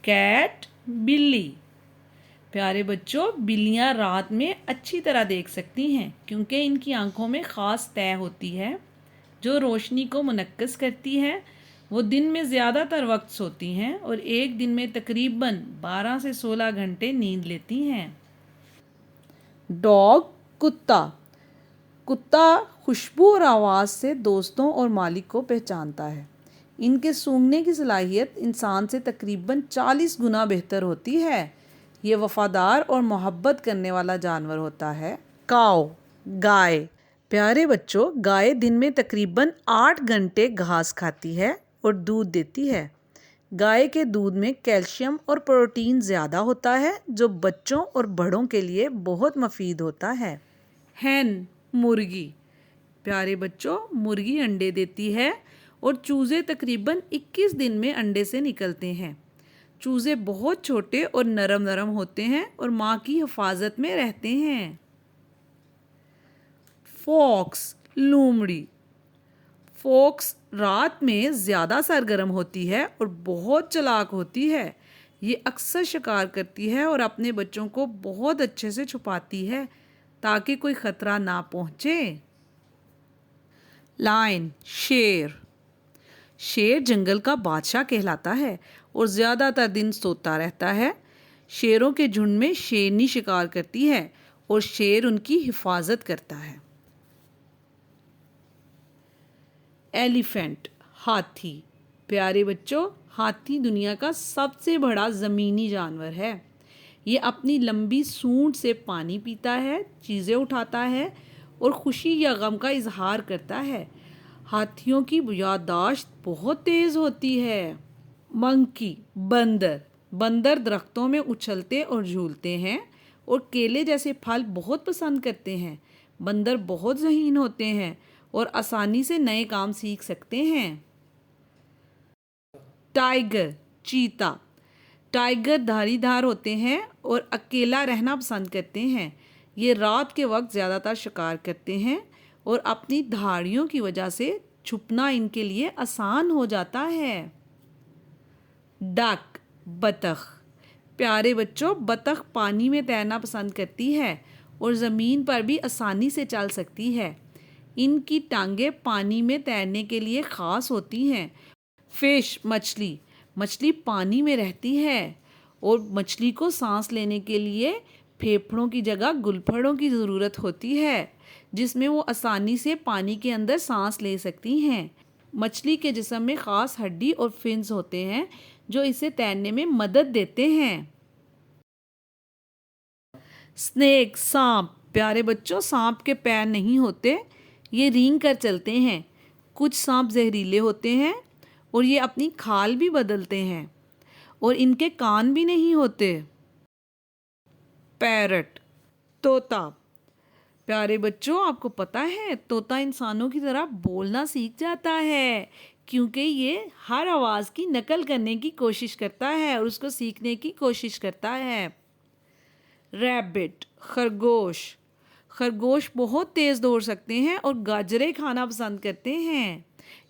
Cat बिल्ली। प्यारे बच्चों, बिल्लियाँ रात में अच्छी तरह देख सकती हैं क्योंकि इनकी आंखों में ख़ास तय होती है जो रोशनी को मुनक्किस करती है। वो दिन में ज़्यादातर वक्त सोती हैं और एक दिन में तकरीबन 12 से 16 घंटे नींद लेती हैं। डॉग कुत्ता। कुत्ता खुशबू और आवाज़ से दोस्तों और मालिक को पहचानता है। इनके सूंघने की सलाहियत इंसान से तकरीबन 40 गुना बेहतर होती है। ये वफ़ादार और मोहब्बत करने वाला जानवर होता है। काऊ गाय। प्यारे बच्चों, गाय दिन में तकरीबन 8 घंटे घास खाती है और दूध देती है। गाय के दूध में कैल्शियम और प्रोटीन ज़्यादा होता है जो बच्चों और बड़ों के लिए बहुत मुफीद होता है। हैन मुर्गी। प्यारे बच्चों, मुर्गी अंडे देती है और चूज़े तकरीबन 21 दिन में अंडे से निकलते हैं। चूज़े बहुत छोटे और नरम नरम होते हैं और माँ की हिफाजत में रहते हैं। फॉक्स लोमड़ी। फॉक्स रात में ज़्यादा सरगर्म होती है और बहुत चालाक होती है। ये अक्सर शिकार करती है और अपने बच्चों को बहुत अच्छे से छुपाती है ताकि कोई ख़तरा ना पहुँचे। लायन शेर। शेर जंगल का बादशाह कहलाता है और ज़्यादातर दिन सोता रहता है। शेरों के झुंड में शेरनी शिकार करती है और शेर उनकी हिफाजत करता है। एलिफेंट हाथी। प्यारे बच्चों, हाथी दुनिया का सबसे बड़ा ज़मीनी जानवर है। ये अपनी लंबी सूंड से पानी पीता है, चीज़ें उठाता है और खुशी या गम का इजहार करता है। हाथियों की याददाश्त बहुत तेज़ होती है। मंकी बंदर। बंदर दरख्तों में उछलते और झूलते हैं और केले जैसे फल बहुत पसंद करते हैं। बंदर बहुत ज़हीन होते हैं और आसानी से नए काम सीख सकते हैं। टाइगर चीता। टाइगर धारीदार होते हैं और अकेला रहना पसंद करते हैं। ये रात के वक्त ज़्यादातर शिकार करते हैं और अपनी धाड़ियों की वजह से छुपना इनके लिए आसान हो जाता है। डक बतख। प्यारे बच्चों, बतख पानी में तैरना पसंद करती है और ज़मीन पर भी आसानी से चल सकती है। इनकी टांगें पानी में तैरने के लिए ख़ास होती हैं। फिश मछली। मछली पानी में रहती है और मछली को सांस लेने के लिए फेफड़ों की जगह गुलफड़ों की ज़रूरत होती है जिसमें वो आसानी से पानी के अंदर सांस ले सकती हैं। मछली के जिस्म में ख़ास हड्डी और फिन्स होते हैं जो इसे तैरने में मदद देते हैं। स्नेक सांप। प्यारे बच्चों, सांप के पैर नहीं होते, ये रेंग कर चलते हैं। कुछ सांप जहरीले होते हैं और ये अपनी खाल भी बदलते हैं और इनके कान भी नहीं होते। पैरट तोता। प्यारे बच्चों, आपको पता है तोता इंसानों की तरह बोलना सीख जाता है क्योंकि ये हर आवाज़ की नकल करने की कोशिश करता है और उसको सीखने की कोशिश करता है। रैबिट खरगोश। खरगोश बहुत तेज़ दौड़ सकते हैं और गाजरें खाना पसंद करते हैं।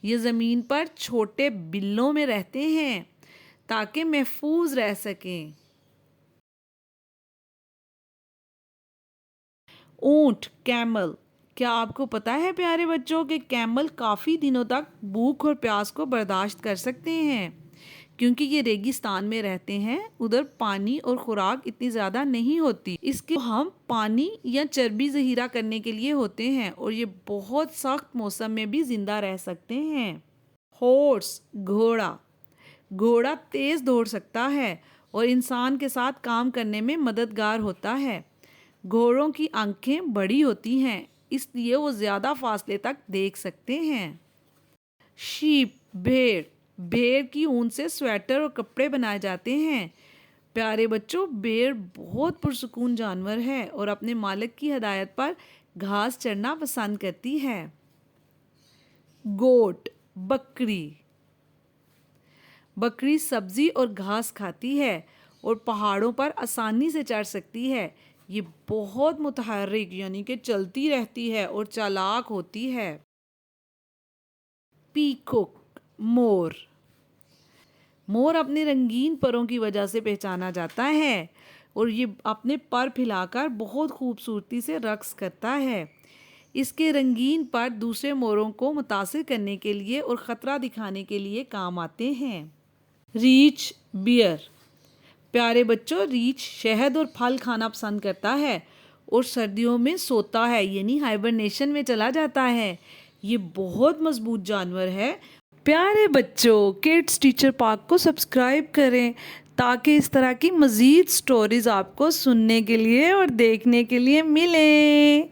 ये ज़मीन पर छोटे बिल्लों में रहते हैं ताकि महफूज रह सकें। ऊंट कैमल। क्या आपको पता है प्यारे बच्चों कि कैमल काफ़ी दिनों तक भूख और प्यास को बर्दाश्त कर सकते हैं क्योंकि ये रेगिस्तान में रहते हैं, उधर पानी और खुराक इतनी ज़्यादा नहीं होती। इसके हम पानी या चर्बी ज़हीरा करने के लिए होते हैं और ये बहुत सख्त मौसम में भी ज़िंदा रह सकते हैं। हॉर्स घोड़ा। घोड़ा तेज़ दौड़ सकता है और इंसान के साथ काम करने में मददगार होता है। घोड़ों की आंखें बड़ी होती हैं इसलिए वो ज़्यादा फासले तक देख सकते हैं। शीप भेड़। भेड़ की ऊन से स्वेटर और कपड़े बनाए जाते हैं। प्यारे बच्चों, भेड़ बहुत पुरसुकून जानवर है और अपने मालिक की हिदायत पर घास चरना पसंद करती है। गोट बकरी। बकरी सब्जी और घास खाती है और पहाड़ों पर आसानी से चढ़ सकती है। ये बहुत मुतहर्रिक यानी कि चलती रहती है और चालाक होती है। पीकॉक मोर। مور اپنے رنگین پروں کی وجہ سے پہچانا جاتا ہے اور یہ اپنے پر پھیلا کر بہت خوبصورتی سے رقص کرتا ہے۔ اس کے رنگین پر دوسرے موروں کو متاثر کرنے کے لیے اور خطرہ دکھانے کے لیے کام آتے ہیں۔ ریچ بیئر۔ پیارے بچوں، ریچھ شہد اور پھل کھانا پسند کرتا ہے اور سردیوں میں سوتا ہے، یعنی ہائبرنیشن میں چلا جاتا ہے۔ یہ بہت مضبوط جانور ہے۔ پیارے بچوں، کڈس ٹیچر پارک کو سبسکرائب کریں تاکہ اس طرح کی مزید سٹوریز آپ کو سننے کے لیے اور دیکھنے کے لیے ملیں۔